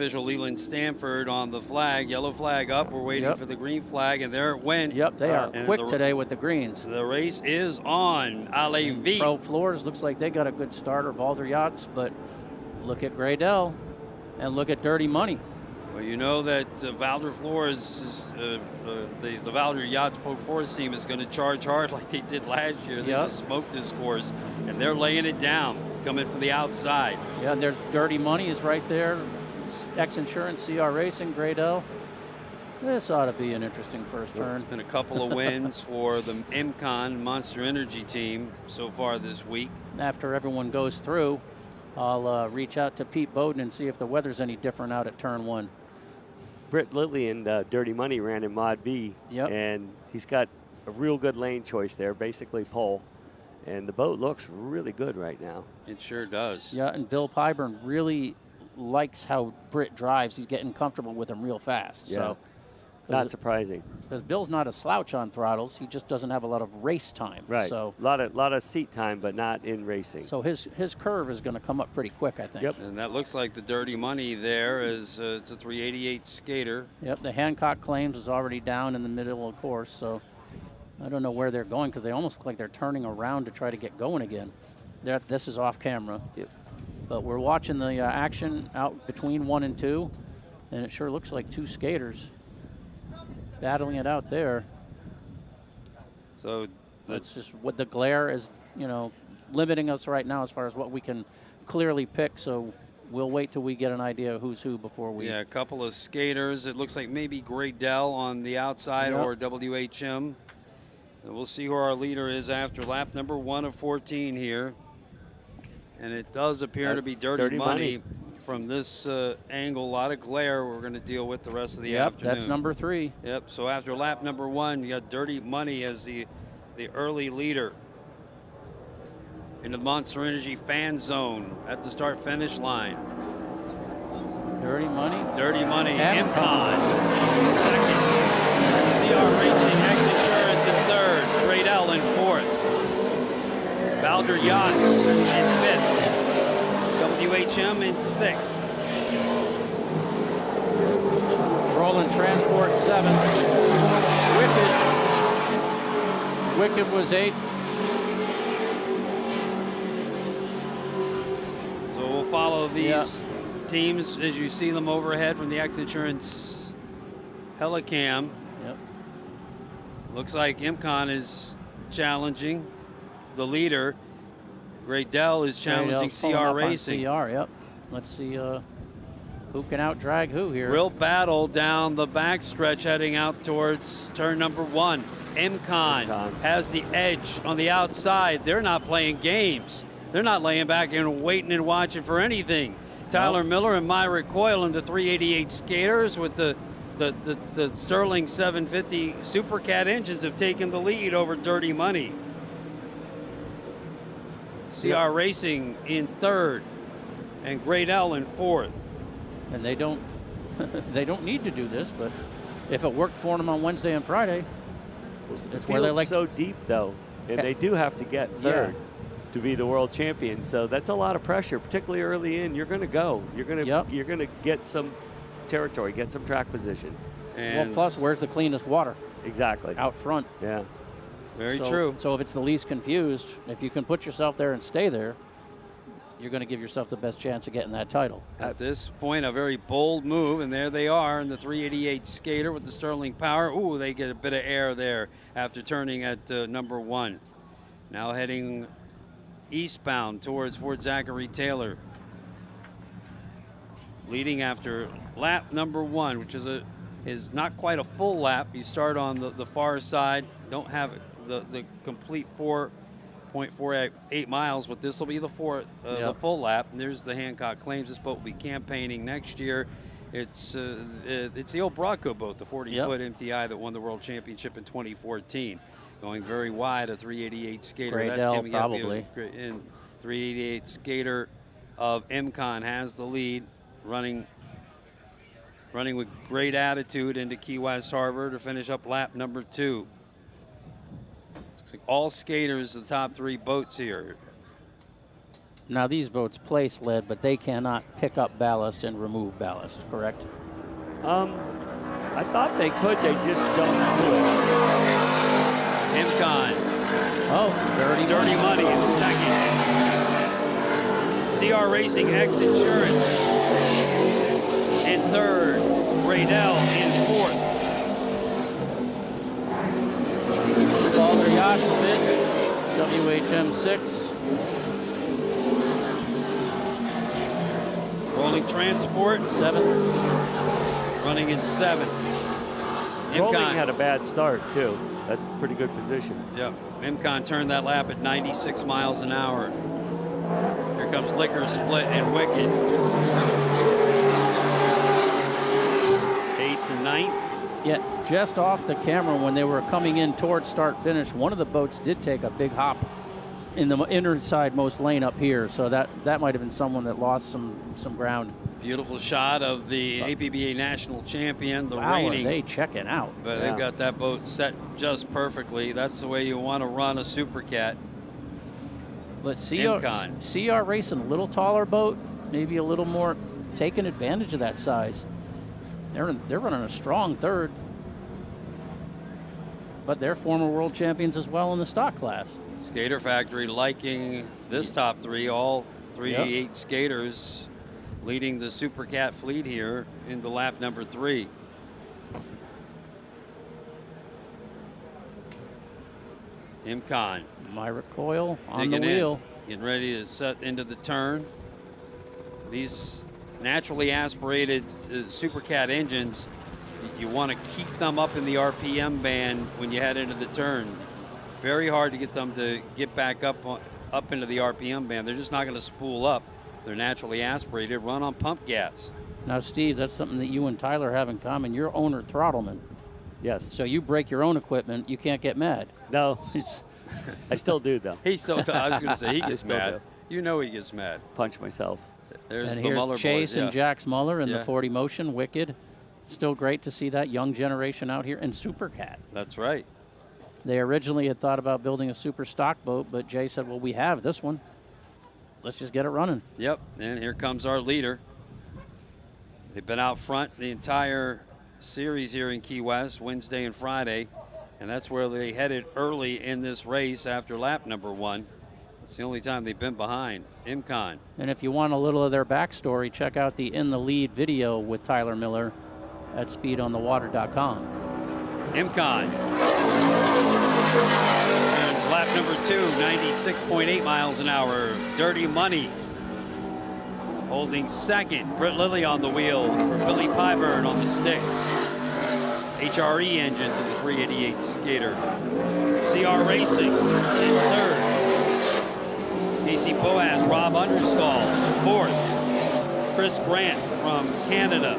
official Leland Stanford on the flag. Yellow flag up. We're waiting for the green flag, and there it went. Yep, they are quick today with the greens. The race is on. Alevi. Pro Floors looks like they got a good starter, Balder Yachts, but look at Graydell and look at Dirty Money. Well, you know that Valder Flores, the Valder Yachts Pro Force team is going to charge hard like they did last year. They just smoked this course, and they're laying it down, coming from the outside. Yeah, and there's Dirty Money is right there. X Insurance, CR Racing, Graydell. This ought to be an interesting first turn. There's been a couple of wins for the MCon Monster Energy team so far this week. After everyone goes through, I'll reach out to Pete Bowden and see if the weather's any different out at turn 1. Britt Litley and Dirty Money ran in Mod B, and he's got a real good lane choice there, basically pole. And the boat looks really good right now. It sure does. Yeah, and Bill Pyburn really likes how Britt drives. He's getting comfortable with him real fast. Yeah. So not surprising. Because Bill's not a slouch on throttles. He just doesn't have a lot of race time. Right. So a lot of seat time, but not in racing. So his curve is going to come up pretty quick, I think. Yep. And that looks like the Dirty Money there is it's a 388 skater. Yep. The Hancock Claims is already down in the middle of the course. So I don't know where they're going because they almost look like they're turning around to try to get going again. This is off camera. Yep. But we're watching the action out between 1 and 2, and it sure looks like 2 skaters battling it out there. So that's just what the glare is, limiting us right now as far as what we can clearly pick. So we'll wait till we get an idea of who's who before we. Yeah, a couple of skaters. It looks like maybe Graydell on the outside or WHM. And we'll see who our leader is after lap number 1 of 14 here. And it does appear to be Dirty Money. From this angle, a lot of glare we're going to deal with the rest of the afternoon. That's number 3. Yep, so after lap number 1, you got Dirty Money as the early leader into the Monster Energy fan zone at the start-finish line. Dirty Money. Dirty Money, MCon second. CR Racing, X Insurance in third. Graydell in fourth. Valder Yachts in fifth. WHM in 6th. Roland Transport 7th. Wicked was 8th. So we'll follow these teams as you see them overhead from the X Insurance Helicam. Yep. Looks like MCon is challenging the leader. Graydell is challenging CR Racing. CR, yep. Let's see who can out-drag who here. Real battle down the backstretch heading out towards turn number 1. MCon has the edge on the outside. They're not playing games. They're not laying back and waiting and watching for anything. Tyler Miller and Myrick Coyle in the 388 skaters with the Sterling 750 Supercat engines have taken the lead over Dirty Money. CR Racing in third and Graydell in fourth. And they don't need to do this, but if it worked for them on Wednesday and Friday, it's where they like so deep though, and they do have to get third to be the world champion. So that's a lot of pressure, particularly early in. You're going to go. You're going to get some territory, get some track position. And well, plus, where's the cleanest water? Exactly. Out front. Yeah. Very true. So if it's the least confused, if you can put yourself there and stay there, you're going to give yourself the best chance of getting that title. At this point, a very bold move, and there they are in the 388 skater with the Sterling Power. Ooh, they get a bit of air there after turning at number 1. Now heading eastbound towards Fort Zachary Taylor. Leading after lap number 1, which is not quite a full lap. You start on the far side, don't have the complete 4.48 miles, but this will be the full lap. And there's the Hancock Claims. This boat will be campaigning next year. It's the old Broadco boat, the 40-foot MTI that won the World Championship in 2014. Going very wide, a 388 skater. Graydell, probably. In 388 skater of MCon has the lead, running with great attitude into Key West Harbor to finish up lap number 2. Looks like all skaters, the top 3 boats here. Now these boats place lead, but they cannot pick up ballast and remove ballast, correct? I thought they could, they just don't do it. Imcon. Oh, Dirty Money in second. CR Racing X Insurance in third. Braydell in fourth. Balder Yachts fifth. WHM 6. Rolling Transport, 7th. running in 7th. Rolling had a bad start, too. That's a pretty good position. Yep. Imcon turned that lap at 96 miles an hour. Here comes Liquor Split and Wicked. 8th and 9th. Yet just off the camera when they were coming in towards start finish, one of the boats did take a big hop in the inside most lane up here, so that might have been someone that lost some ground. Beautiful shot of the APBA national champion, the wow, reigning. Are they checking out? But they've got that boat set just perfectly. That's the way you want to run a Super Cat. But CR Racing, a little taller boat, maybe a little more taking advantage of that size. They're running a strong third. But they're former world champions as well in the stock class. Skater Factory liking this top three, all 388 skaters leading the Super Cat fleet here in the lap number 3. Imcon. Myra Coyle on digging the wheel. Getting ready to set into the turn. These naturally aspirated Super Cat engines, you want to keep them up in the RPM band when you head into the turn. Very hard to get them to get back up into the RPM band. They're just not going to spool up. They're naturally aspirated, run on pump gas. Now, Steve, that's something that you and Tyler have in common. You're owner throttleman. Yes. So you break your own equipment, you can't get mad. No, I still do, though. I was going to say, he gets mad. Do. You know he gets mad. Punch myself. There's and the here's Muller Chase boys, and Jax Muller in Yeah. the 40 motion, Wicked. Still great to see that young generation out here. And Super Cat. That's right. They originally had thought about building a super stock boat, but Jay said, well, we have this one. Let's just get it running. Yep, and here comes our leader. They've been out front the entire series here in Key West, Wednesday and Friday, and that's where they headed early in this race after lap number 1. It's the only time they've been behind. Imcon. And if you want a little of their backstory, check out the In the Lead video with Tyler Miller at speedonthewater.com. Imcon. Turns lap number 2, 96.8 miles an hour. Dirty Money holding second. Britt Lilly on the wheel for Billy Pyburn on the sticks. HRE engines in the 388 skater. CR Racing in third. Casey Boaz, Rob Understall fourth. Chris Grant from Canada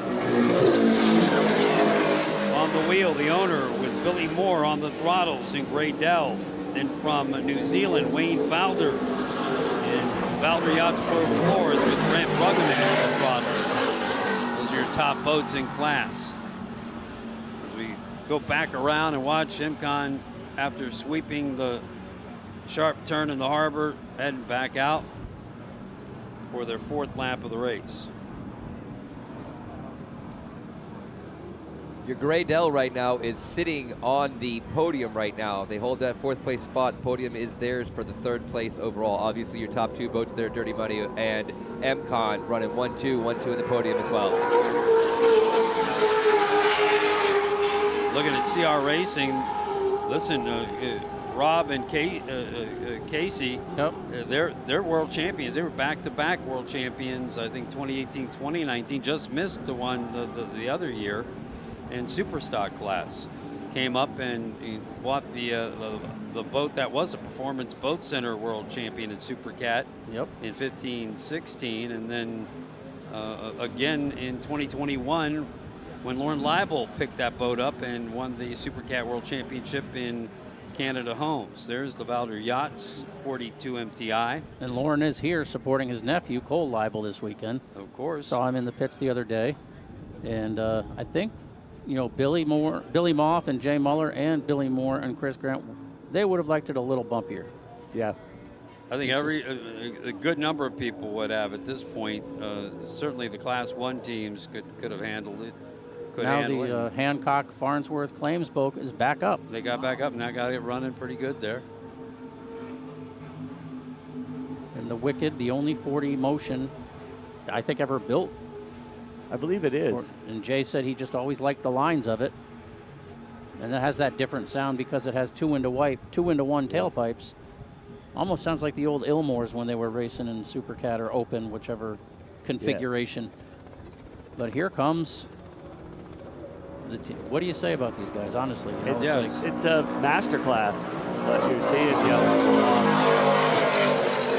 on the wheel, the owner with Billy Moore on the throttles in Graydell. Then from New Zealand, Wayne Valder in Valder Yachts Pro Floors with Brent Bruggeman on the throttles. Those are your top boats in class. As we go back around and watch Imcon after sweeping the sharp turn in the harbor, heading back out for their 4th lap of the race. Your Graydell right now is sitting on the podium right now. They hold that 4th place spot. Podium is theirs for the 3rd place overall. Obviously, your top 2 boats there, Dirty Money and Imcon, running 1-2, 1-2 in the podium as well. Looking at CR Racing, listen, Rob and Casey, Yep. They're world champions. They were back-to-back world champions, I think 2018, 2019, just missed the one the other year. In super stock class, came up and bought the boat that was a Performance Boat Center world champion in Super Cat. Yep. In 15-16, and then again in 2021 when Lauren Leibel picked that boat up and won the Super Cat World Championship in Canada Homes. There's the Valder Yachts 42 MTI. And Lauren is here supporting his nephew, Cole Leibel, this weekend. Of course. Saw him in the pits the other day. And I think, you know, Billy Moff and Jay Muller and Billy Moore and Chris Grant, they would have liked it a little bumpier. Yeah. I think a good number of people would have at this point. Certainly the Class 1 teams could have handled it. Now the Hancock Farnsworth Claims boat is back up. They got back up and now got it running pretty good there. And the Wicked, the only 40 motion I think ever built. I believe it is. And Jay said he just always liked the lines of it. And it has that different sound because it has 2-into-1 tailpipes. Almost sounds like the old Ilmores when they were racing in Supercat or Open, whichever configuration. Yeah. But here comes the team. What do you say about these guys, honestly? You know, it's a master class. What you're seeing,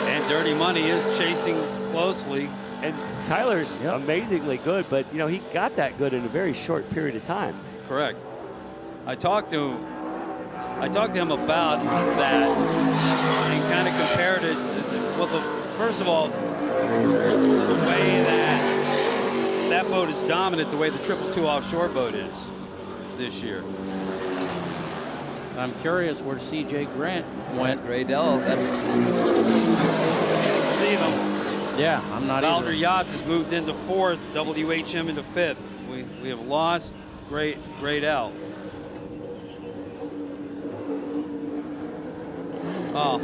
and Dirty Money is chasing closely. And Tyler's amazingly good, but he got that good in a very short period of time. Correct. I talked to him about that and kind of compared it to, first of all, the way that boat is dominant, the way the 222 offshore boat is this year. I'm curious where C.J. Grant went. Graydell. See them. Yeah, I'm not Valder either. Yachts has moved into 4th, WHM into 5th. We have lost Graydell. Oh,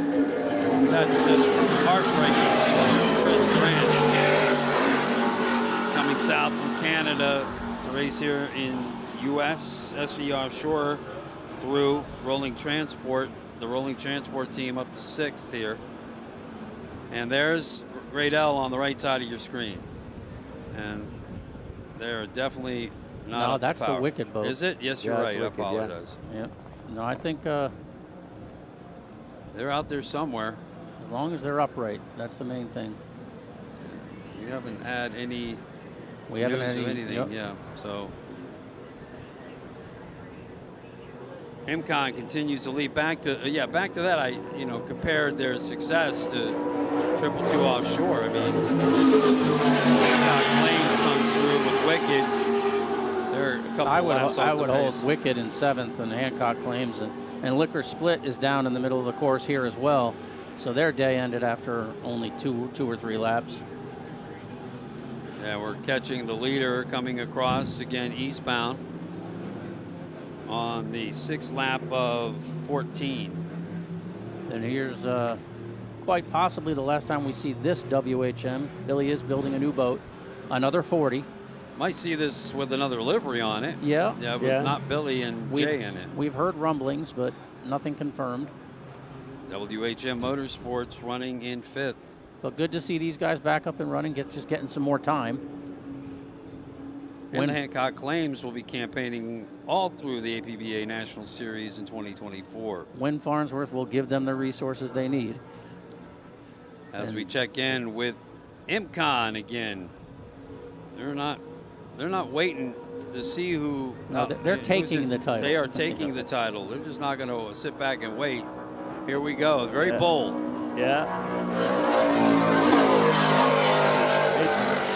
that's just heartbreaking. Chris Grant coming south from Canada to race here in U.S. SV Offshore through Rolling Transport, the Rolling Transport team up to 6th here. And there's Graydell on the right side of your screen. And they're definitely not No, up to that's the power. Wicked boat. Is it? Yes, you're Yeah, right. it's I Wicked, apologize. Yeah. No, I think They're out there somewhere. as long as they're upright, that's the main thing. You haven't had any We haven't news had of any, anything, yep. yeah. So MCON continues to lead. Back to that. I compared their success to 222 offshore. I mean, Claims comes through with Wicked. They're a couple I laps off would the hold pace. Wicked in 7th and Hancock Claims, and Liquor Split is down in the middle of the course here as well. So their day ended after only two or three laps. Yeah, we're catching the leader coming across again eastbound on the 6th lap of 14. And here's quite possibly the last time we see this WHM. Billy is building a new boat, another 40. Might see this with another livery on it. Yeah. Yeah, but not Billy and Jay in it. We've heard rumblings, but nothing confirmed. WHM Motorsports running in 5th. But good to see these guys back up and running, just getting some more time. And the Hancock Claims will be campaigning all through the APBA National Series in 2024. When Farnsworth will give them the resources they need. As we check in with MCON again, they're not waiting to see who. No, they're taking the title. They are taking the title. They're just not going to sit back and wait. Here we go. Very bold. Yeah.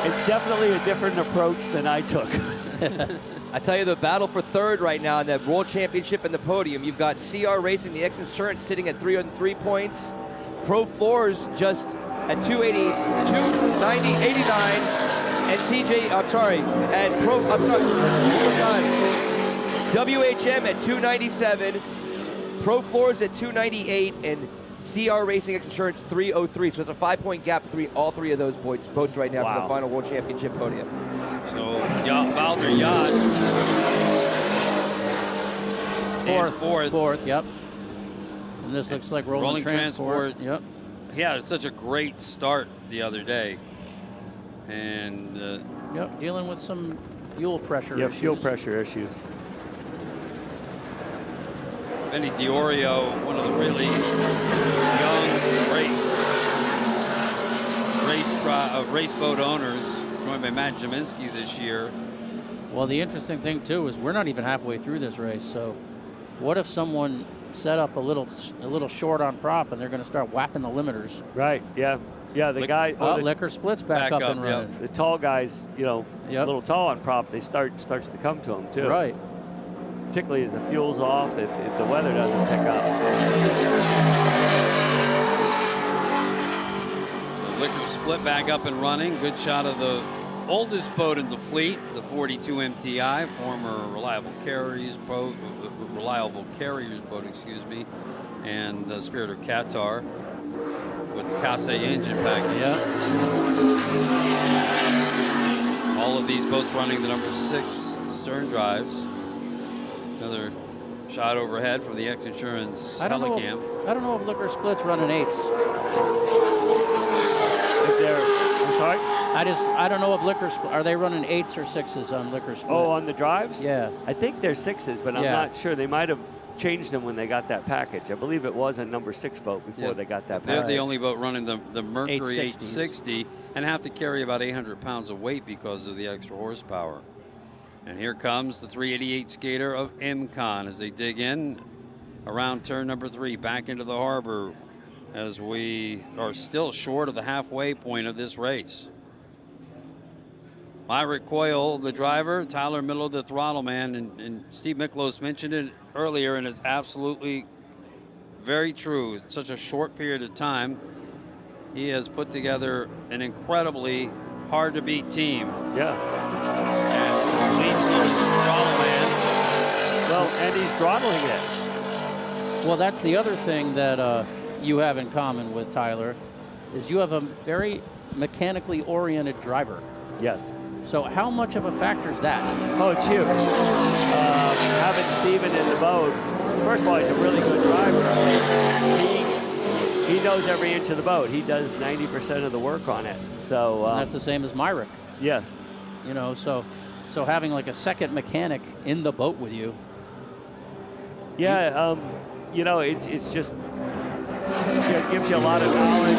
It's definitely a different approach than I took. I tell you, the battle for 3rd right now in the World Championship and the podium, you've got CR Racing, the X-Insurance, sitting at 303 points. Pro Floors just at 280, 290, 89. And WHM at 297. Pro Floors at 298. And CR Racing X-Insurance 303. So it's a 5-point gap between all three of those boats right now for the final World Championship podium. So Valder Yachts Fourth, yep. And this looks like Rolling Transport. Yep. He had such a great start the other day. And yep, dealing with some fuel pressure issues. Fuel pressure issues. Benny Diorio, one of the really young, great race boat owners, joined by Matt Jaminski this year. Well, the interesting thing, too, is we're not even halfway through this race. So what if someone set up a little short on prop and they're going to start whapping the limiters? Right, yeah. Yeah, the guy. Liquor Split's back up and running. The tall guys, a little tall on prop, they starts to come to them, too. Right. Particularly as the fuel's off, if the weather doesn't pick up. Liquor Split back up and running. Good shot of the oldest boat in the fleet, the 42 MTI, former Reliable Carriers boat, excuse me, and the Spirit of Qatar with the Kasei engine package. Yeah. All of these boats running the number 6 stern drives. Another shot overhead from the X Insurance Helicam. I don't know if Liquor Split's running 8s. I'm sorry? I don't know if Liquor Split, are they running 8s or 6s on Liquor Split? Oh, on the drives? Yeah. I think they're 6s, but I'm not sure. They might have changed them when they got that package. I believe it was a number 6 boat before they got that package. They're the only boat running the Mercury 860s. 860 and have to carry about 800 pounds of weight because of the extra horsepower. And here comes the 388 skater of MCon as they dig in around turn number 3 back into the harbor as we are still short of the halfway point of this race. Myrick Coyle, the driver, Tyler Middle, the throttle man, and Steve Miklos mentioned it earlier, and it's absolutely very true. In such a short period of time, he has put together an incredibly hard-to-beat team. Yeah. And leads them as throttle man. Well, and he's throttling it. Well, that's the other thing that you have in common with Tyler, is you have a very mechanically oriented driver. Yes. So how much of a factor is that? Oh, it's huge. Having Steven in the boat, first of all, he's a really good driver. He knows every inch of the boat. He does 90% of the work on it. So And that's the same as Myrick. Yeah. You know, so having like a second mechanic in the boat with you. Yeah, you know, it's just, it gives you a lot of knowledge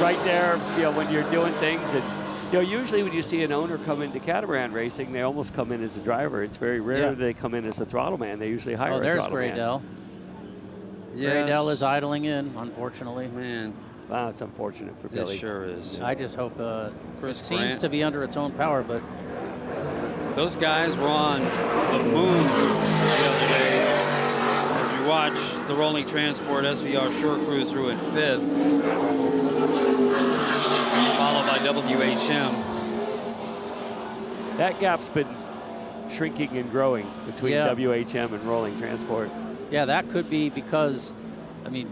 right there, you know, when you're doing things. And, you know, usually when you see an owner come into catamaran racing, they almost come in as a driver. It's very rare that they come in as a throttle man. They usually hire a throttle man. Graydell. Yes. Graydell is idling in, unfortunately. Man, wow, it's unfortunate for it Billy. sure is. I just hope Chris it seems Grant. to be under its own power, but Those guys were on the moon the other day. As we watch the Rolling Transport SVR Shore Cruiser in 5th, followed by WHM. That gap's been shrinking and growing between WHM and Rolling Transport. yeah, that could be because, I mean,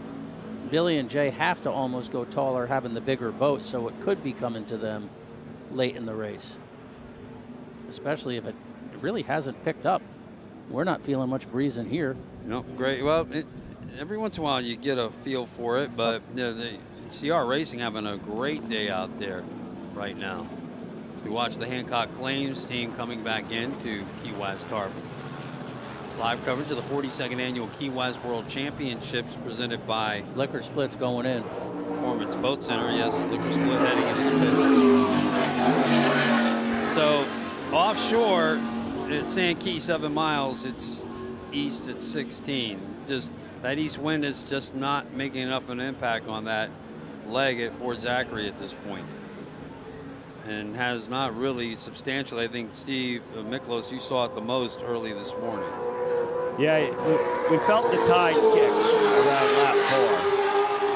Billy and Jay have to almost go taller having the bigger boat, so it could be coming to them late in the race, especially if it really hasn't picked up. We're not feeling much breeze in here. No, great. Well, every once in a while you get a feel for it, but the CR Racing having a great day out there right now. We watch the Hancock Claims team coming back into Key West Harbor. Live coverage of the 42nd Annual Key West World Championships presented by Liquor Split's going in. Performance Boat Center. Yes, Liquor Split heading into pits. So offshore at Sand Key 7 miles, it's east at 16. Just that east wind is just not making enough of an impact on that leg at Fort Zachary at this point, and has not really substantially. I think Steve Miklos, you saw it the most early this morning. Yeah, we felt the tide kick around lap 4,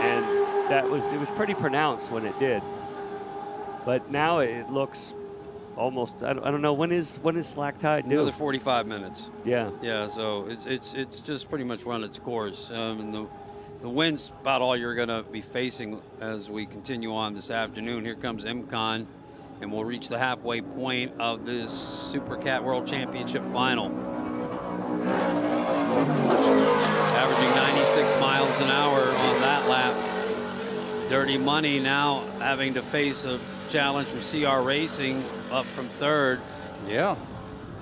and it was pretty pronounced when it did. But now it looks almost, I don't know, when is slack tide due? Another 45 minutes. Yeah. Yeah, so it's just pretty much run its course. And the wind's about all you're going to be facing as we continue on this afternoon. Here comes MCon, and we'll reach the halfway point of this Super Cat World Championship final. Averaging 96 miles an hour on that lap. Dirty Money now having to face a challenge from CR Racing up from 3rd. Yeah.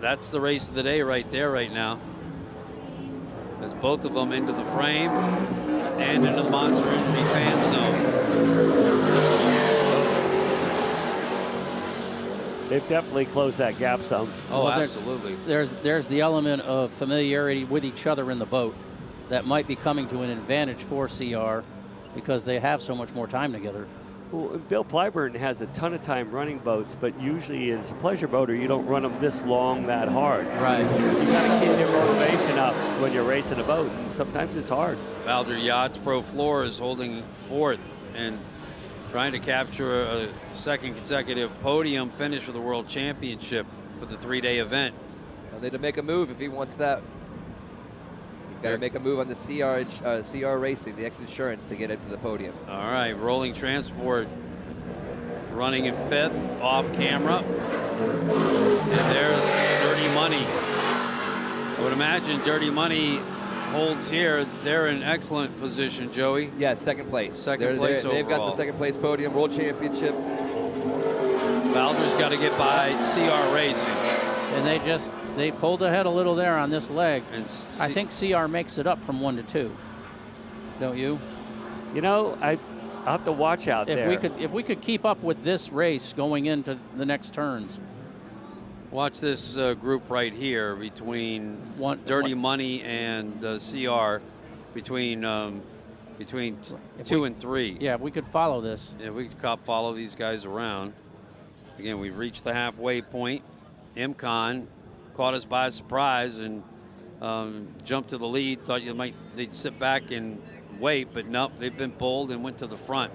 That's the race of the day right there right now. As both of them into the frame and into the Monster Energy fan zone. They've definitely closed that gap some. Oh, Well, absolutely. There's the element of familiarity with each other in the boat that might be coming to an advantage for CR because they have so much more time together. Well, Bill Plyburn has a ton of time running boats, but usually as a pleasure boater, you don't run them this long, that hard. Right. You got to keep your motivation up when you're racing a boat, and sometimes it's hard. Valder Yachts Pro Floor is holding 4th, and trying to capture a second consecutive podium finish for the World Championship for the 3-day event. He'll need to make a move if he wants that. He's got to make a move on the CR Racing, the X Insurance, to get into the podium. All right, Rolling Transport running in 5th, off camera. And there's Dirty Money. I would imagine Dirty Money holds here. They're in excellent position, Joey. Yeah, second place. Second place overall. They've got the second place podium, World Championship. Valder's got to get by CR Racing. And they pulled ahead a little there on this leg. And I think CR makes it up from 1 to 2. Don't you? You know, I'll have to watch out there. If we could keep up with this race going into the next turns. Watch this group right here between Dirty Money and CR, between 2 and 3. Yeah, if we could follow this. Yeah, we could follow these guys around. Again, we've reached the halfway point. MCon caught us by surprise and jumped to the lead. Thought they'd sit back and wait, but nope, they've been bold and went to the front.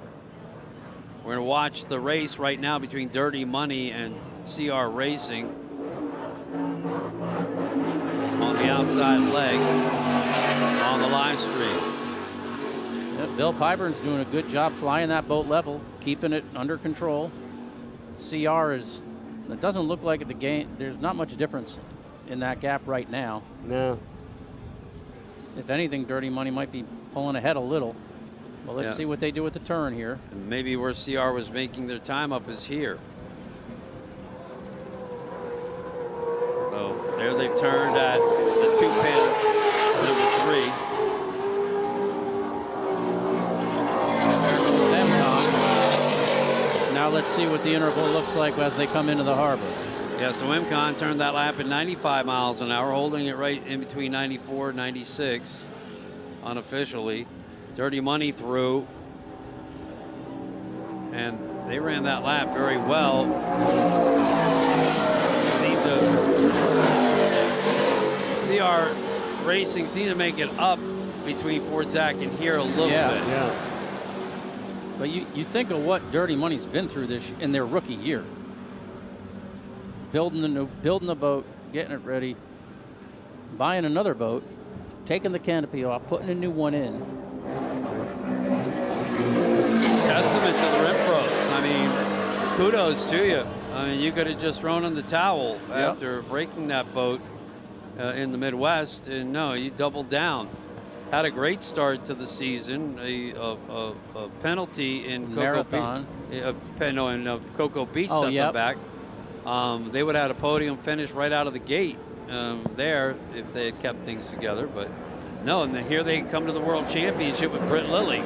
We're going to watch the race right now between Dirty Money and CR Racing on the outside leg on the live stream. Yeah, Bill Pyburn's doing a good job flying that boat level, keeping it under control. CR it doesn't look like at the game, there's not much difference in that gap right now. No. If anything, Dirty Money might be pulling ahead a little. Well, let's see what they do with the turn here. And maybe where CR was making their time up is here. So there they've turned at the 2-pin, number 3. Now let's see what the interval looks like as they come into the harbor. Yeah, so MCon turned that lap at 95 miles an hour, holding it right in between 94 and 96 unofficially. Dirty Money through, and they ran that lap very well. CR Racing seemed to make it up between Fort Zack and here a little bit. Yeah. But you think of what Dirty Money's been through in their rookie year. Building the boat, getting it ready, buying another boat, taking the canopy off, putting a new one in. Testament to the Rim Pros. I mean, kudos to you. I mean, you could have just thrown in the towel after breaking that boat in the Midwest, and no, you doubled down. Had a great start to the season. A penalty in Marathon. Cocoa Beach set them back. They would have had a podium finish right out of the gate there if they had kept things together, but no, and here they come to the World Championship with Britt Lilly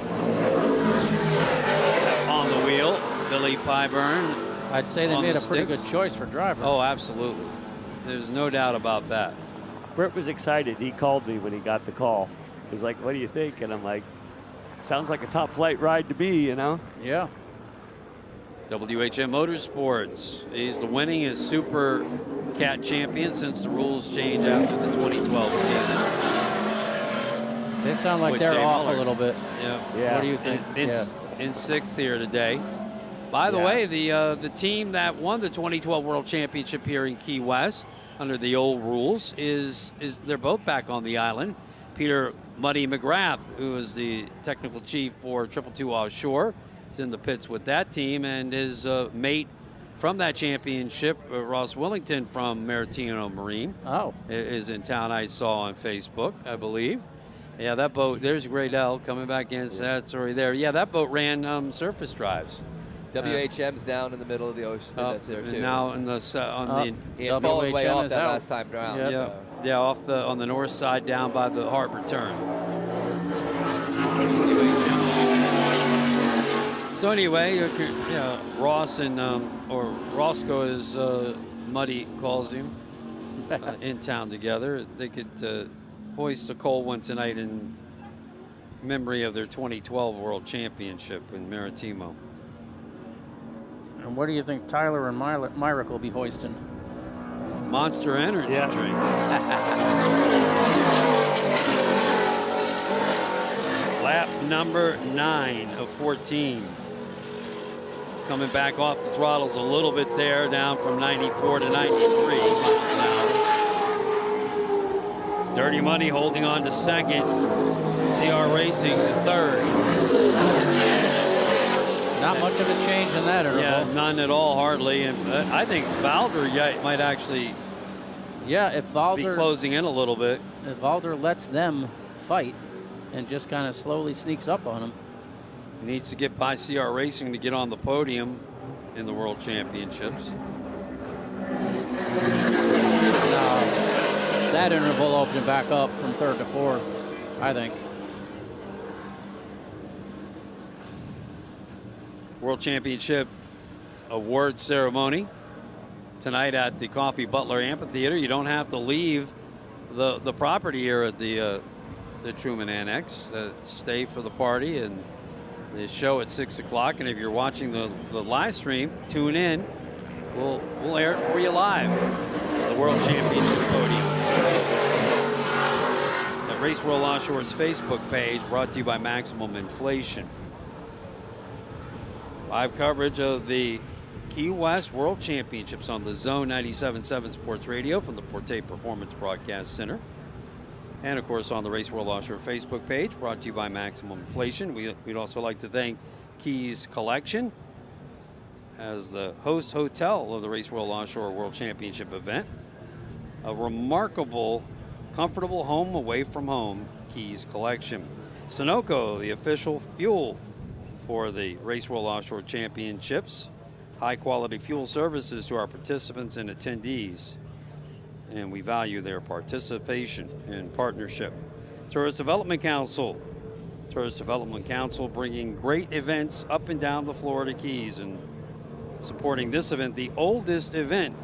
on the wheel. Billy Pyburn. I'd say they made a pretty good choice for driver. Oh, absolutely. There's no doubt about that. Britt was excited. He called me when he got the call. He's like, what do you think? And I'm like, sounds like a top flight ride to me, you know? Yeah. WHM Motorsports. He's the winningest Super Cat champion since the rules changed after the 2012 season. They sound like they're off a little bit. Yeah. What do you think? In 6th here today. By the way, the team that won the 2012 World Championship here in Key West under the old rules is they're both back on the island. Peter Muddy McGrath, who is the technical chief for 222 Offshore, is in the pits with that team, and his mate from that championship, Ross Willington from Maritino Marine, is in town. I saw on Facebook, I believe. Yeah, that boat, there's Gradell coming back in. That's already there. Yeah, that boat ran surface drives. WHM's down in the middle of the ocean. That's there too. Now in the he had fallen way off that last time around. Yeah, off on the north side, down by the harbor turn. So anyway, Ross and or Roscoe, as Muddy calls him, in town together. They could hoist a cold one tonight in memory of their 2012 World Championship in Maritimo. And what do you think Tyler and Myrick will be hoisting? Monster Energy drink. Lap number 9 of 14. coming back off the throttles a little bit there, down from 94 to 93 miles an hour. Dirty Money holding on to second. CR Racing to third. Not much of a change in that interval. Yeah, none at all, hardly. And I think Valder might actually if be Valder closing in a little bit. If Valder lets them fight and just kind of slowly sneaks up on them. He needs to get by CR Racing to get on the podium in the World Championships. That interval opening back up from third to fourth, I think. World Championship award ceremony tonight at the Coffee Butler Amphitheater. You don't have to leave the property here at the Truman Annex. Stay for the party and the show at 6 o'clock. And if you're watching the live stream, tune in. We'll air it for you live. The World Championship podium. The Race World Offshore's Facebook page, brought to you by Maximum Inflation. Live coverage of the Key West World Championships on the Zone 97.7 Sports Radio from the Porte Performance Broadcast Center. And, of course, on the Race World Offshore Facebook page, brought to you by Maximum Inflation. We'd also like to thank Keys Collection as the host hotel of the Race World Offshore World Championship event. A remarkable, comfortable home away from home, Keys Collection. Sunoco, the official fuel for the Race World Offshore Championships. High-quality fuel services to our participants and attendees, and we value their participation and partnership. Tourist Development Council. Tourist Development Council bringing great events up and down the Florida Keys and supporting this event, the oldest event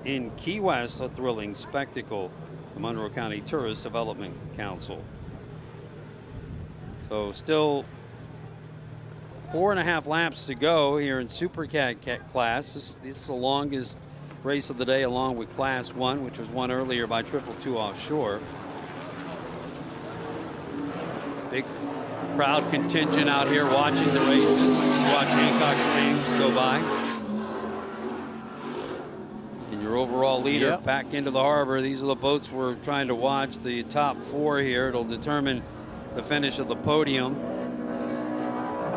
in Key West, a thrilling spectacle, the Monroe County Tourist Development Council. So still 4.5 laps to go here in Super Cat class. This is the longest race of the day, along with Class 1, which was won earlier by 222 Offshore. Big crowd contingent out here watching the races. Watch Hancock Flames go by. And your overall leader back into the harbor. These are the boats we're trying to watch. The top 4 here. It'll determine the finish of the podium.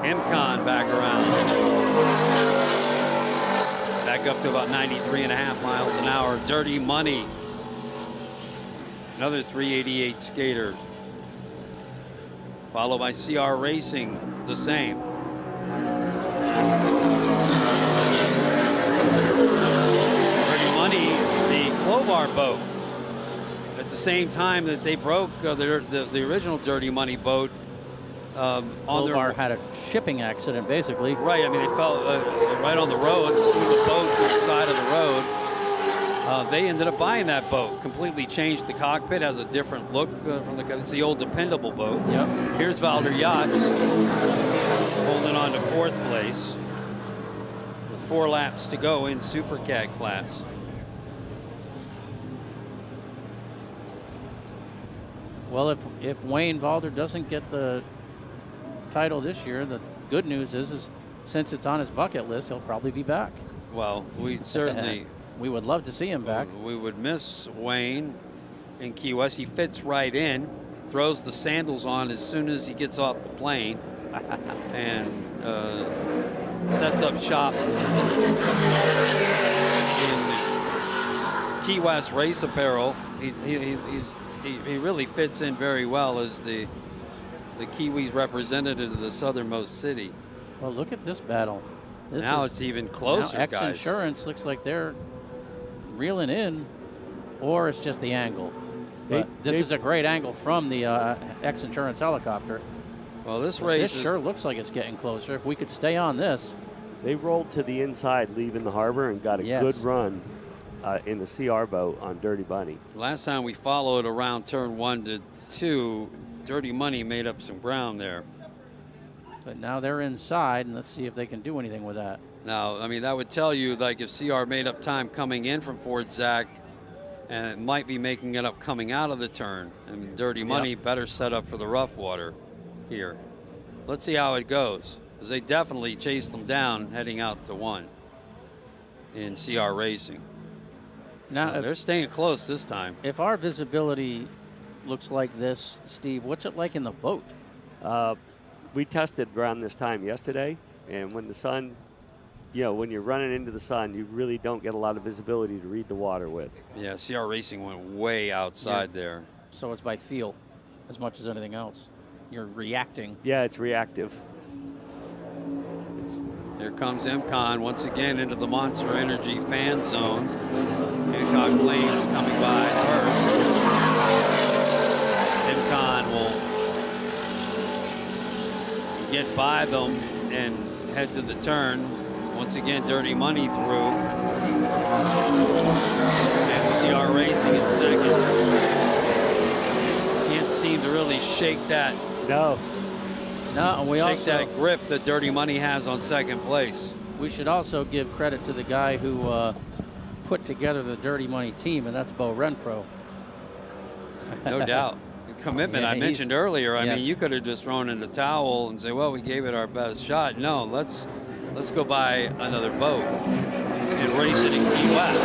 MCON back around. Back up to about 93.5 miles an hour. Dirty Money. Another 388 skater. Followed by CR Racing, the same. Dirty Money, the Clovar boat. At the same time that they broke the original Dirty Money boat, Clovar had a shipping accident, basically. Right, I mean, they fell right on the road, threw the boat to the side of the road. They ended up buying that boat, completely changed the cockpit, has a different look from it's the old dependable boat. Yep. Here's Valder Yachts holding on to 4th place with 4 laps to go in Super Cat class. Well, if Wayne Valder doesn't get the title this year, the good news is since it's on his bucket list, he'll probably be back. Well, we certainly we would love to see him back. We would miss Wayne in Key West. He fits right in, throws the sandals on as soon as he gets off the plane, and sets up shop in Key West race apparel. He really fits in very well as the Kiwis representative of the southernmost city. Well, look at this battle. Now it's even closer, now guys. Insurance looks like they're reeling in, or it's just the angle. But this is a great angle from the X Insurance helicopter. Well, this race sure looks like it's getting closer. If we could stay on this. They rolled to the inside, leaving the harbor, and got a good run in the CR boat on Dirty Money. Last time we followed around turn 1 to 2, Dirty Money made up some ground there. But now they're inside, and let's see if they can do anything with that. Now, I mean, that would tell you, like, if CR made up time coming in from Fort Zach, and it might be making it up coming out of the turn. I mean, Dirty Money better set up for the rough water here. Let's see how it goes. because they definitely chased them down heading out to 1 in CR Racing. Now, They're staying close this time. if our visibility looks like this, Steve, what's it like in the boat? We tested around this time yesterday, and when the sun, when you're running into the sun, you really don't get a lot of visibility to read the water with. Yeah, CR Racing went way outside there. So it's by feel as much as anything else. You're reacting. Yeah, it's reactive. Here comes MCon once again into the Monster Energy fan zone. Hancock Lanes coming by first. MCon will get by them and head to the turn. Once again, Dirty Money through. And CR Racing in second. Can't seem to really shake that. No. No, and we Shake also that grip that Dirty Money has on second place. we should also give credit to the guy who put together the Dirty Money team, and that's Bo Renfro. No doubt. The commitment Yeah, I mentioned earlier. I yeah. mean, you could have just thrown in the towel and say, well, we gave it our best shot. No, let's go buy another boat and race it in Key West.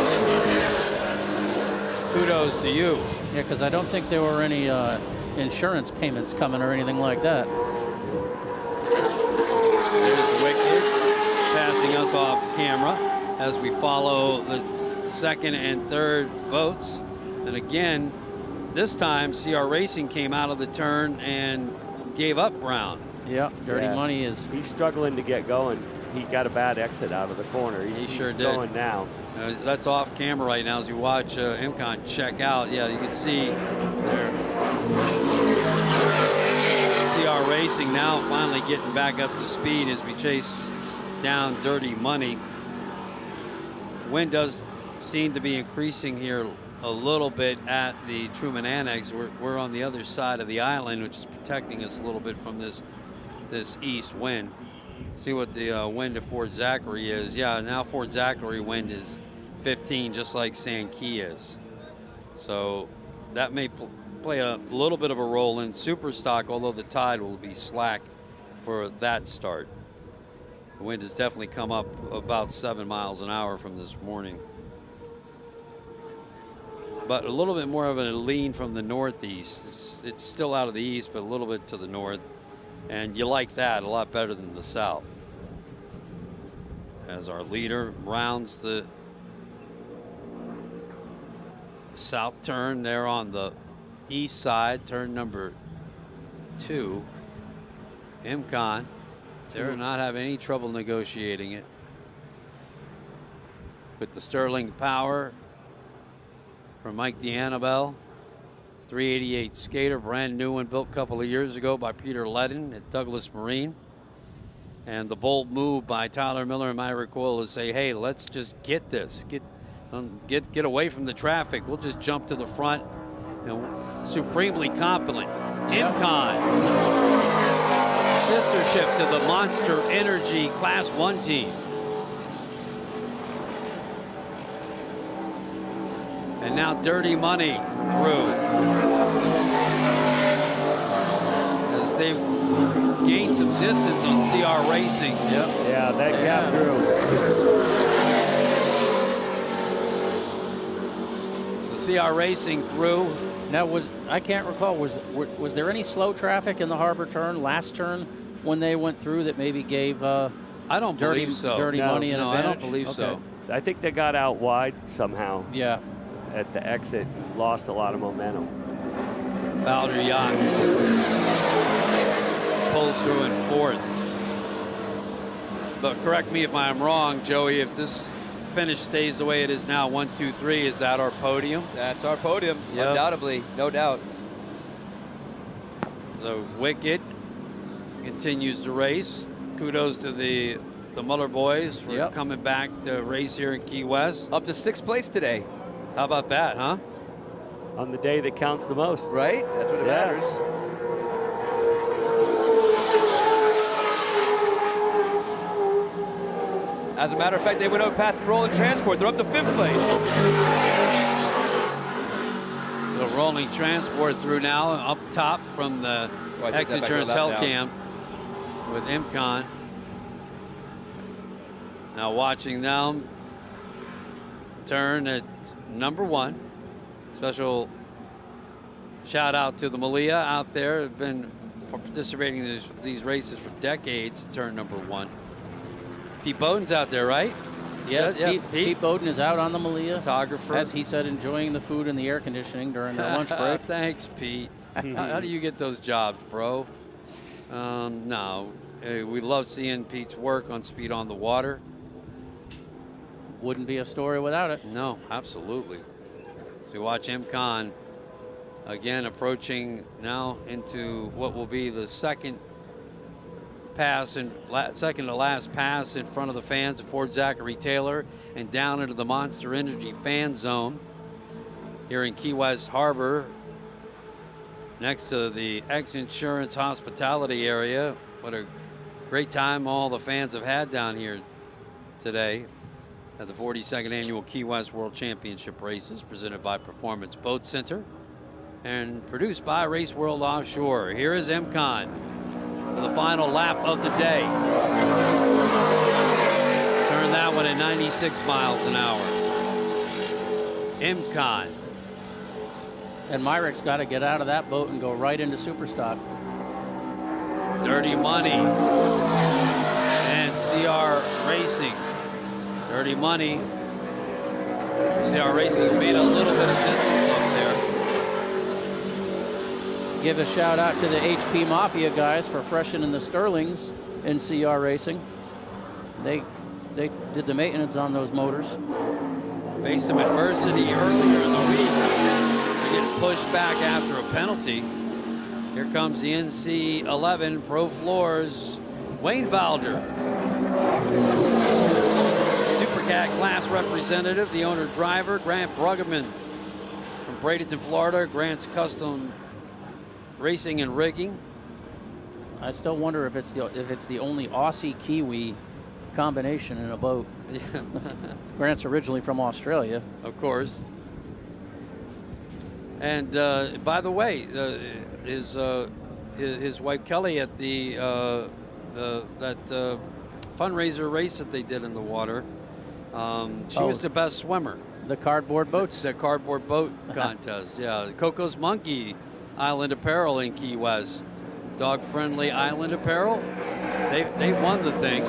Kudos to you. Yeah, because I don't think there were any insurance payments coming or anything like that. There's Wicked passing us off camera as we follow the second and third boats. And again, this time CR Racing came out of the turn and gave up ground. Yeah, Dirty Yeah. Money is. He's struggling to get going. He got a bad exit out of the corner. He's He sure did. going now. That's off camera right now as we watch MCon check out. Yeah, you can see there. CR Racing now finally getting back up to speed as we chase down Dirty Money. Wind does seem to be increasing here a little bit at the Truman Annex. We're on the other side of the island, which is protecting us a little bit from this east wind. See what the wind to Fort Zachary is. Yeah, now Fort Zachary wind is 15, just like San Key is. So that may play a little bit of a role in super stock, although the tide will be slack for that start. The wind has definitely come up about 7 miles an hour from this morning. But a little bit more of a lean from the northeast. It's still out of the east, but a little bit to the north. And you like that a lot better than the south. As our leader rounds the south turn there on the east side, turn number 2. MCon, they're not having any trouble negotiating it. With the Sterling Power from Mike DeAnnabelle. 388 Skater, brand new one, built a couple of years ago by Peter Ledden at Douglas Marine. And the bold move by Tyler Miller and Myra Coyle to say, hey, let's just get this. Get away from the traffic. We'll just jump to the front. And supremely confident. MCon. Sistership to the Monster Energy Class 1 team. And now Dirty Money through. As they've gained some distance on CR Racing. Yep. Yeah, that gap grew. The CR Racing through. Now, I can't recall, was there any slow traffic in the harbor turn, last turn, when they went through that maybe gave I don't believe so. Dirty Money an No, advantage? I don't believe so. I think they got out wide somehow Yeah. at the exit, lost a lot of momentum. Bowder Yachts pulls through in fourth. But correct me if I'm wrong, Joey, if this finish stays the way it is now, 1, 2, 3, is that our podium? That's our podium, Yep. undoubtedly, no doubt. So Wicked continues to race. Kudos to the Muller boys for coming back to race here in Key West. Up to 6th place today. How about that, huh? On the day that counts the most. Right? That's what it matters. As a matter of fact, they went out past the Rolling Transport. They're up to 5th place. The Rolling Transport through now, up top from the X Insurance Hell Camp with MCon. Now watching them turn at number 1. Special shout out to the Malia out there. Have been participating in these races for decades. Turn number 1. Pete Bowden's out there, right? Yes, Yeah, Pete Bowden is out on the Malia. Photographer. As he said, enjoying the food and the air conditioning during their lunch break. Thanks, Pete. How do you get those jobs, bro? No. We love seeing Pete's work on Speed on the Water. Wouldn't be a story without it. No, absolutely. So we watch MCon again approaching now into what will be the second to last pass in front of the fans of Ford Zachary Taylor and down into the Monster Energy fan zone here in Key West Harbor next to the X Insurance hospitality area. What a great time all the fans have had down here today at the 42nd Annual Key West World Championship races presented by Performance Boat Center and produced by Race World Offshore. Here is MCon for the final lap of the day. Turn that one at 96 miles an hour. MCon. And Myrick's got to get out of that boat and go right into Superstock. Dirty Money and CR Racing. Dirty Money. CR Racing made a little bit of distance up there. Give a shout out to the HP Mafia guys for freshening the Sterlings in CR Racing. They did the maintenance on those motors. Faced some adversity earlier in the week. They get pushed back after a penalty. Here comes the NC11 Pro Floors, Wayne Valder. Supercat class representative, the owner driver, Grant Bruggeman from Bradenton, Florida. Grant's Custom Racing and Rigging. I still wonder if it's the only Aussie Kiwi combination in a boat. Grant's originally from Australia. Of course. And by the way, his wife Kelly at that fundraiser race that they did in the water, she was the best swimmer. The cardboard boats. The cardboard boat contest. Yeah, Coco's Monkey Island Apparel in Key West, dog-friendly island apparel. They won the thing.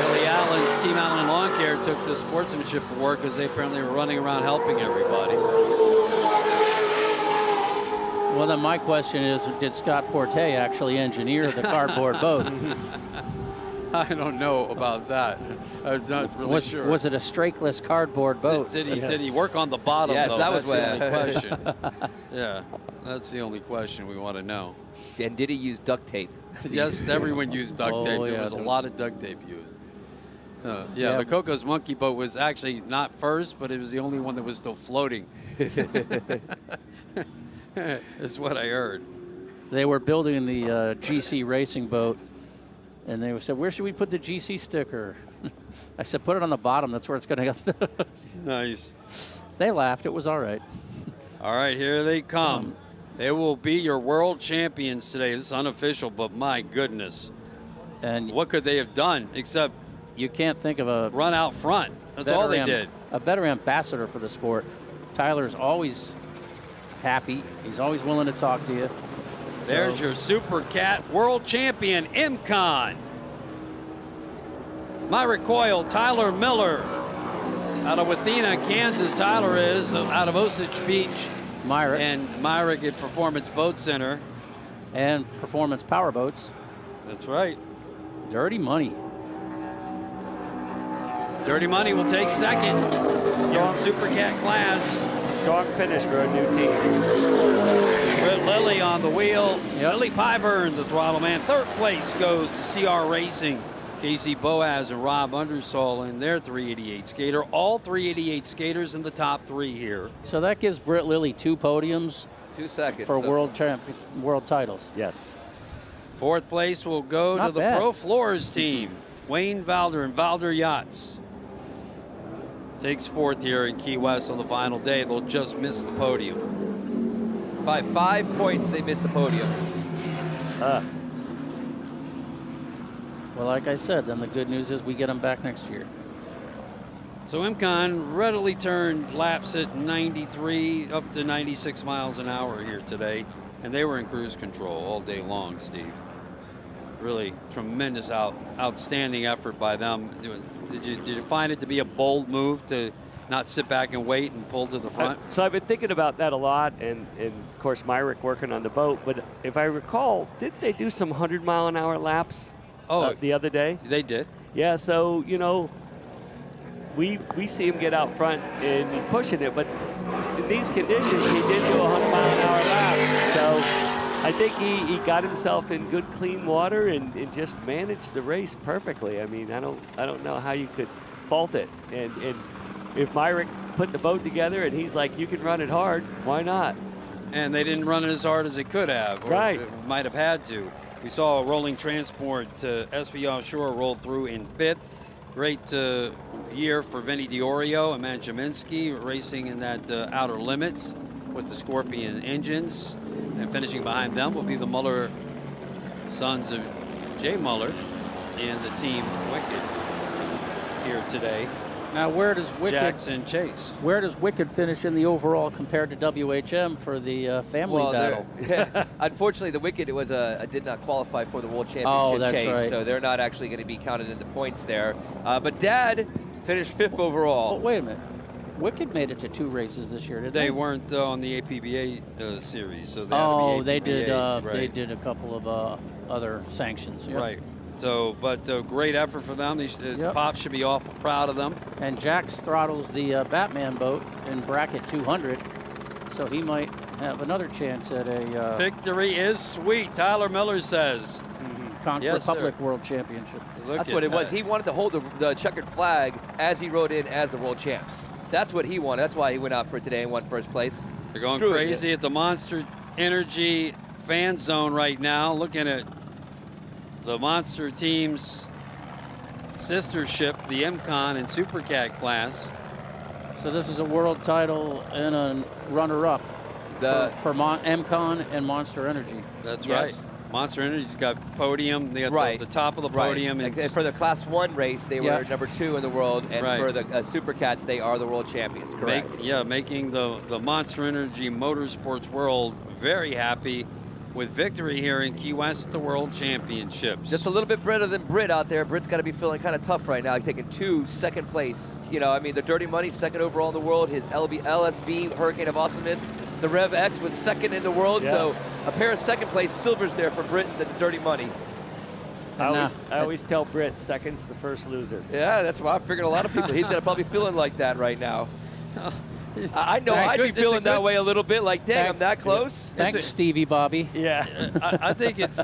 Billy Allen's Team Allen Lawn Care took the sportsmanship award because they apparently were running around helping everybody. Well, then my question is, did Scott Porte actually engineer the cardboard boat? I don't know about that. I'm not really sure. Was it a strakeless cardboard boat? Did he work on the bottom, yes, though? That was the only question. Yeah, that's the only question we want to know. And did he use duct tape? Yes, everyone used duct tape. Yeah, There was a lot of duct tape used. Yeah, the Coco's Monkey boat was actually not first, but it was the only one that was still floating. That's what I heard. They were building the GC racing boat, and they said, "Where should we put the GC sticker?" I said, "Put it on the bottom. That's where it's going to go." Nice. They laughed. It was all right. All right, here they come. They will be your world champions today. This is unofficial, but my goodness. And what could they have done except you can't think of a run out front? That's all they did. A better ambassador for the sport. Tyler's always happy. He's always willing to talk to you. There's your Super Cat world champion, MCon. Myrick Coyle, Tyler Miller. Out of Wathena, Kansas, Tyler is. Out of Osage Beach. Myrick. And Myrick at Performance Boat Center. And Performance Power Boats. That's right. Dirty Money. Dirty Money will take second. Super Cat class. Strong finish for a new team. Britt Lilly on the wheel. Lily Pyburn, the throttle man. Third place goes to CR Racing. Casey Boaz and Rob Understall in their 388 skater. All 388 skaters in the top three here. So that gives Britt Lilly 2 podiums. 2 seconds. For world titles. Yes. Fourth place will go Not to the bad. Pro Floors team. Wayne Valder and Valder Yachts. Takes fourth here in Key West on the final day. They'll just miss the podium. By 5 points, they missed the podium. Well, like I said, then the good news is we get them back next year. So MCON readily turned laps at 93 up to 96 miles an hour here today, and they were in cruise control all day long, Steve. Really tremendous, outstanding effort by them. Did you find it to be a bold move to not sit back and wait and pull to the front? So I've been thinking about that a lot, and of course Myrick working on the boat. But if I recall, didn't they do some 100-mile-an-hour laps the other day? They did. Yeah, so, you know, we see him get out front, and he's pushing it. But in these conditions, he did do a 100-mile-an-hour lap. So I think he got himself in good, clean water and just managed the race perfectly. I mean, I don't know how you could fault it. And if Myrick put the boat together and he's like, you can run it hard, why not? And they didn't run it as hard as they could have, or right. Might have had to. We saw a rolling transport to SV Offshore roll through in 5th. Great year for Vinny Diorio and Matt Jaminski racing in that outer limits with the Scorpion engines. And finishing behind them will be the Muller sons of Jay Muller and the team Wicked here today. Now, where does Wicked Jackson Chase? Where does Wicked finish in the overall compared to WHM for the family battle? Unfortunately, the Wicked did not qualify for the World Championship chase, right. so they're not actually going to be counted in the points there. But Dad finished 5th overall. Oh, wait a minute. Wicked made it to 2 races this year, didn't they? They weren't on the APBA series, so they had to be APBA, they did. right. They did a couple of other sanctions. Yeah. Right. So, but great effort for them. Pop should be awful proud of them. And Jax throttles the Batman boat in bracket 200, so he might have another chance at a Victory is sweet, Tyler Miller says. Conch Yes, Republic sir. World Championship. That's what it was. He wanted to hold the checkered flag as he rode in as the world champs. That's what he wanted. That's why he went out for it today and won first place. They're going crazy at the Monster Energy fan zone right now, looking at the Monster team's sister ship, the MCON and Supercat class. So this is a world title and a runner-up for MCON and Monster Energy. That's right. Monster Energy's got podium. They got the top of the podium. And for the Class 1 race, they were number 2 in the world, and for the Supercats, they are the world champions, correct? Making the Monster Energy Motorsports world very happy with victory here in Key West at the World Championships. Just a little bit better than Britt out there. Britt's got to be feeling kind of tough right now. He's taking 2 second place. You know, I mean, the Dirty Money, 2nd overall in the world. His LSB, Hurricane of Awesomeness, the Rev X was 2nd in the world. So a pair of 2nd place silvers there for Britt and the Dirty Money. I always tell Britt, second's the first loser. Yeah, that's why I figured a lot of people, he's going to probably feeling like that right now. I know I'd be feeling that way a little bit, like, dang, I'm that close. Thanks, Stevie Bobby. Yeah. I think it's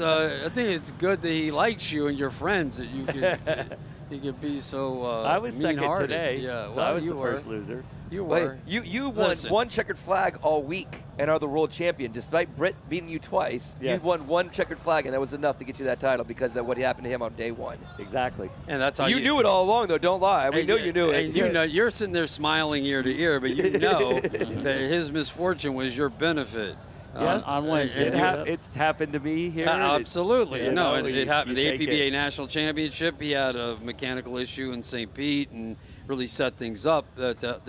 good that he likes you and your friends, that you could be so I was second mean-hearted. today, Yeah, so I was the first loser. You were. You won one checkered flag all week and are the world champion. Despite Britt beating you twice, you won one checkered flag, and that was enough to get you that title because of what happened to him on day 1. Exactly. And that's how you knew it all along, though. Don't lie. We know you knew it. And you know, you're sitting there smiling ear to ear, but you know that his misfortune was your benefit. Yes, on Wednesday. It's happened to me here. Absolutely. It happened. The APBA National Championship, he had a mechanical issue in St. Pete and really set things up to help